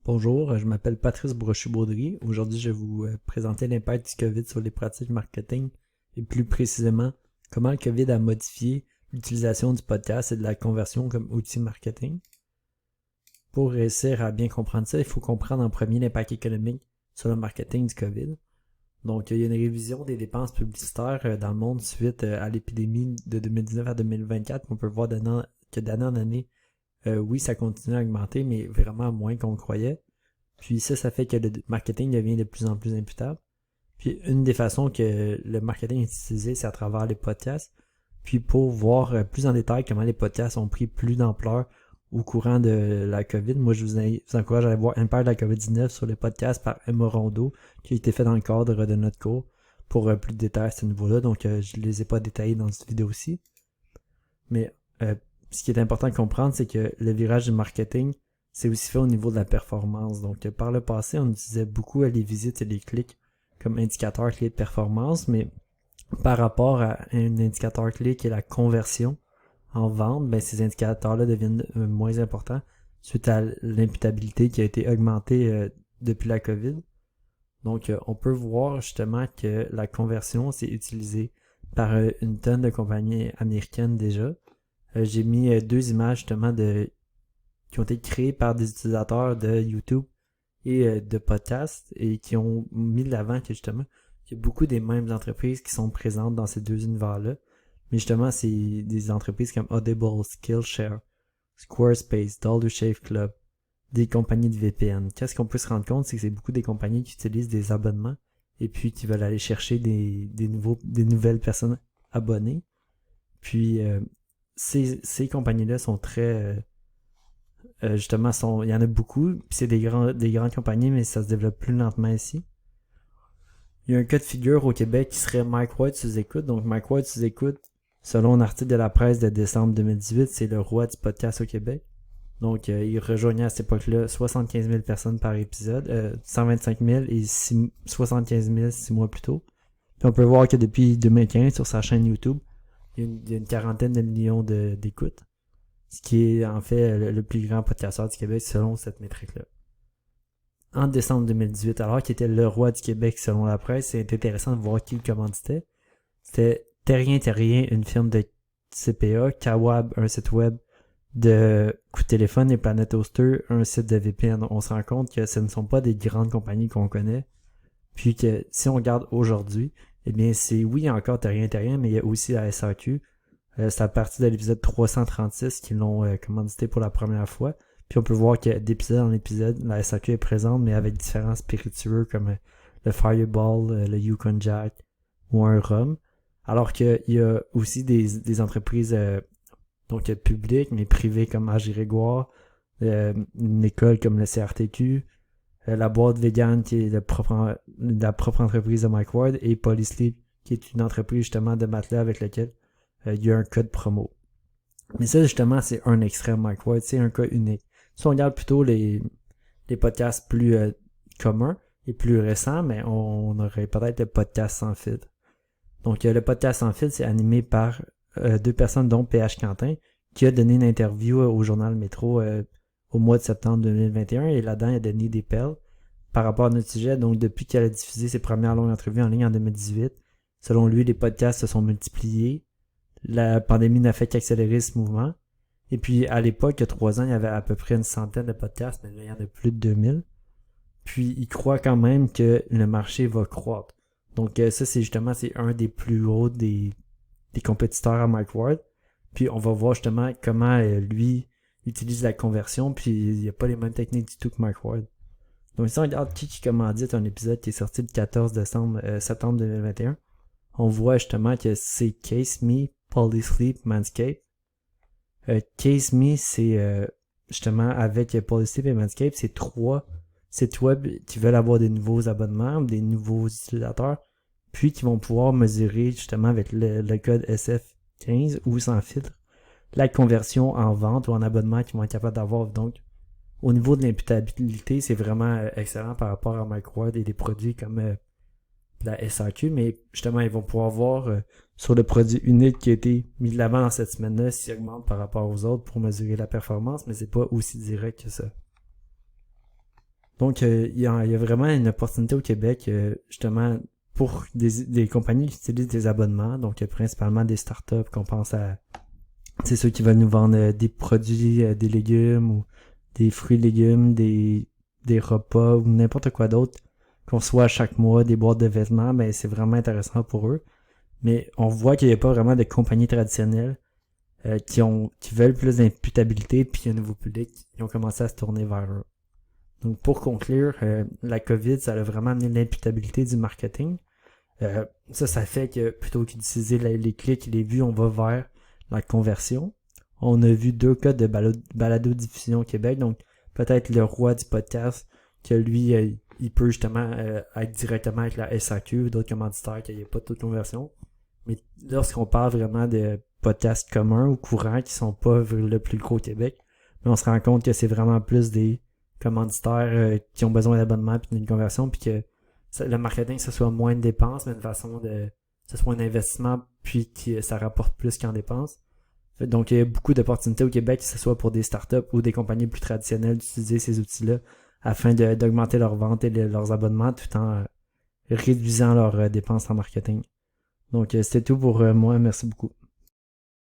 Bonjour, je m'appelle Patrice Brochu-Baudry. Aujourd'hui, je vais vous présenter l'impact du COVID sur les pratiques marketing et plus précisément, comment le COVID a modifié l'utilisation du podcast et de la conversion comme outil marketing. Pour réussir à bien comprendre ça, il faut comprendre en premier l'impact économique sur le marketing du COVID. Donc, il y a une révision des dépenses publicitaires dans le monde suite à l'épidémie de 2019 à 2024. On peut voir que d'année en année, oui, ça continue à augmenter, mais vraiment moins qu'on le croyait. Puis ça fait que le marketing devient de plus en plus imputable. Puis une des façons que le marketing est utilisé, c'est à travers les podcasts. Puis pour voir plus en détail comment les podcasts ont pris plus d'ampleur au courant de la COVID, moi je vous encourage à aller voir Impact de la COVID-19 sur les podcasts par Emma Rondeau, qui a été fait dans le cadre de notre cours pour plus de détails à ce niveau-là. Donc je ne les ai pas détaillés dans cette vidéo-ci. Mais ce qui est important de comprendre, c'est que le virage du marketing, c'est aussi fait au niveau de la performance. Donc, par le passé, on utilisait beaucoup les visites et les clics comme indicateur clé de performance, mais par rapport à un indicateur clé qui est la conversion en vente, ben, ces indicateurs-là deviennent moins importants suite à l'imputabilité qui a été augmentée depuis la COVID. Donc, on peut voir justement que la conversion, c'est utilisé par une tonne de compagnies américaines déjà. J'ai mis deux images justement qui ont été créées par des utilisateurs de YouTube et de podcasts et qui ont mis de l'avant que justement il y a beaucoup des mêmes entreprises qui sont présentes dans ces deux univers-là. Mais justement, c'est des entreprises comme Audible, Skillshare, Squarespace, Dollar Shave Club, des compagnies de VPN. Qu'est-ce qu'on peut se rendre compte, c'est que c'est beaucoup des compagnies qui utilisent des abonnements et puis qui veulent aller chercher des nouvelles personnes abonnées. Puis ces compagnies-là sont très justement, il y en a beaucoup, puis c'est des grandes compagnies, mais ça se développe plus lentement ici. Il y a un cas de figure au Québec qui serait Mike White sous écoute. Donc Mike White sous écoute, selon un article de la presse de décembre 2018, c'est le roi du podcast au Québec. Donc il rejoignait à cette époque-là 75 000 personnes par épisode, 125 000 et 75 000 6 mois plus tôt. Puis on peut voir que depuis 2015, sur sa chaîne YouTube, il y a une quarantaine de millions d'écoutes. Ce qui est en fait le plus grand podcasteur du Québec selon cette métrique-là. En décembre 2018, alors qu'il était le roi du Québec selon la presse, c'est intéressant de voir qui le commanditait. C'était Terrien, une firme de CPA, Kawab, un site web de coup de téléphone et Planet Hoster, un site de VPN. On se rend compte que ce ne sont pas des grandes compagnies qu'on connaît. Puis que si on regarde aujourd'hui, eh bien c'est oui encore Terrien, mais il y a aussi la SAQ. C'est à partir de l'épisode 336 qu'ils l'ont commandité pour la première fois. Puis on peut voir que d'épisode en épisode, la SAQ est présente, mais avec différents spiritueux comme le Fireball, le Yukon Jack ou un rhum. Alors qu'il y a aussi des entreprises donc publiques, mais privées comme Agi Grégoire, une école comme le CRTQ, la boîte vegan qui est la propre entreprise de Mike Ward, et Polysleep qui est une entreprise justement de matelas avec laquelle il y a un code promo. Mais ça, justement, c'est un extrême Mike White, c'est un cas unique. Si on regarde plutôt les podcasts plus communs et plus récents, mais on aurait peut-être le podcast sans filtre. Donc, le podcast sans filtre, c'est animé par deux personnes, dont PH Quentin, qui a donné une interview au journal Métro au mois de septembre 2021, et là-dedans, il a donné des perles par rapport à notre sujet. Donc, depuis qu'elle a diffusé ses premières longues entrevues en ligne en 2018, selon lui, les podcasts se sont multipliés. La pandémie n'a fait qu'accélérer ce mouvement. Et puis, à l'époque, il y a 3 ans, il y avait à peu près une centaine de podcasts, mais là, il y en a plus de 2000. Puis, il croit quand même que le marché va croître. Donc, ça, c'est un des plus gros des compétiteurs à Mike Ward. Puis, on va voir justement comment lui utilise la conversion, puis il n'y a pas les mêmes techniques du tout que Mike Ward. Donc, si on regarde qui commandite un épisode qui est sorti le 14 septembre 2021, on voit justement que c'est Case Me, Polysleep, Manscaped. Case Me, c'est justement avec Polysleep et Manscaped, c'est 3 sites web qui veulent avoir des nouveaux abonnements, des nouveaux utilisateurs, puis qui vont pouvoir mesurer justement avec le code SF15 ou sans filtre la conversion en vente ou en abonnement qu'ils vont être capables d'avoir. Donc, au niveau de l'imputabilité, c'est vraiment excellent par rapport à Mike Ward et des produits comme la SAQ, mais justement, ils vont pouvoir voir sur le produit unique qui a été mis de l'avant dans cette semaine-là s'il augmente par rapport aux autres pour mesurer la performance, mais c'est pas aussi direct que ça. Donc, il y a vraiment une opportunité au Québec, justement, pour des compagnies qui utilisent des abonnements, donc principalement des startups qu'on pense à, c'est ceux qui veulent nous vendre des produits, des légumes ou des fruits et légumes, des repas ou n'importe quoi d'autre, qu'on soit chaque mois des boîtes de vêtements, ben c'est vraiment intéressant pour eux. Mais on voit qu'il n'y a pas vraiment de compagnies traditionnelles qui veulent plus d'imputabilité, puis un nouveau public, ils ont commencé à se tourner vers eux. Donc pour conclure, la COVID, ça a vraiment amené l'imputabilité du marketing. Ça fait que plutôt que d'utiliser les clics et les vues, on va vers la conversion. On a vu 2 cas de balado-diffusion au Québec, donc peut-être le roi du podcast, que lui, il peut justement être directement avec la SAQ ou d'autres commanditaires, qu'il n'y ait pas de taux de conversion. Mais lorsqu'on parle vraiment de podcasts communs ou courants qui sont pas le plus gros au Québec, mais on se rend compte que c'est vraiment plus des commanditaires qui ont besoin d'abonnement puis d'une conversion, puis que le marketing, ce soit moins de dépenses, mais une façon de ce soit un investissement, puis que ça rapporte plus qu'en dépenses. Donc, il y a beaucoup d'opportunités au Québec, que ce soit pour des startups ou des compagnies plus traditionnelles, d'utiliser ces outils-là afin d'augmenter leurs ventes et leurs abonnements tout en réduisant leurs dépenses en marketing. Donc, c'était tout pour moi. Merci beaucoup.